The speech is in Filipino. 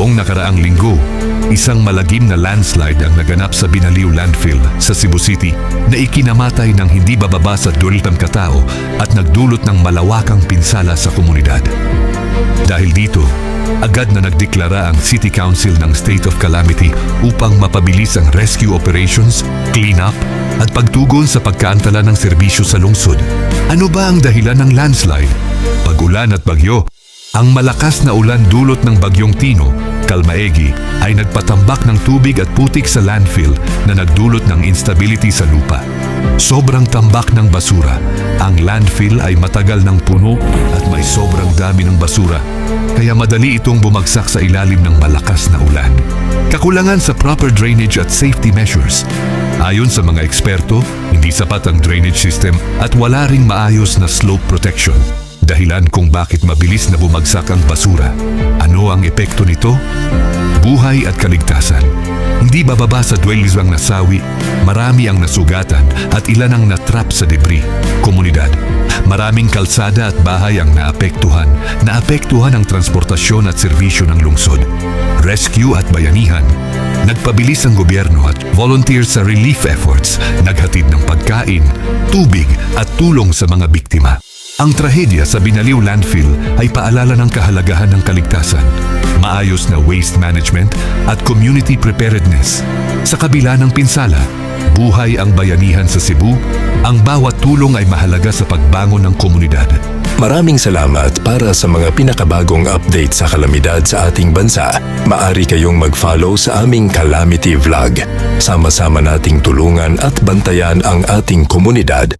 Noong nakaraang linggo, isang malagim na landslide ang naganap sa Binaliw Landfill sa Cebu City na ikinamatay ng hindi bababa sa 20 katao at nagdulot ng malawakang pinsala sa komunidad. Dahil dito, agad na nagdeklara ang City Council ng State of Calamity upang mapabilis ang rescue operations, cleanup, at pagtugon sa pagkaantala ng serbisyo sa lungsod. Ano ba ang dahilan ng landslide? Pag-ulan at bagyo. Ang malakas na ulan dulot ng bagyong Tino, Kalmaegi, ay nagpatambak ng tubig at putik sa landfill na nagdulot ng instability sa lupa. Sobrang tambak ng basura. Ang landfill ay matagal ng puno at may sobrang dami ng basura, kaya madali itong bumagsak sa ilalim ng malakas na ulan. Kakulangan sa proper drainage at safety measures. Ayon sa mga eksperto, hindi sapat ang drainage system at wala ring maayos na slope protection. Dahilan kung bakit mabilis na bumagsak ang basura. Ano ang epekto nito? Buhay at kaligtasan. Hindi bababa sa dwellings ang nasawi, marami ang nasugatan at ilan ang natrap sa debris. Komunidad. Maraming kalsada at bahay ang naapektuhan. Naapektuhan ang transportasyon at serbisyo ng lungsod. Rescue at bayanihan. Nagpabilis ang gobyerno at volunteers sa relief efforts, naghatid ng pagkain, tubig at tulong sa mga biktima. Ang trahedya sa Binaliw Landfill ay paalala ng kahalagahan ng kaligtasan, maayos na waste management at community preparedness. Sa kabila ng pinsala, buhay ang bayanihan sa Cebu, ang bawat tulong ay mahalaga sa pagbangon ng komunidad. Maraming salamat para sa mga pinakabagong update sa kalamidad sa ating bansa. Maaari kayong mag-follow sa aming Calamity Vlog. Sama-sama nating tulungan at bantayan ang ating komunidad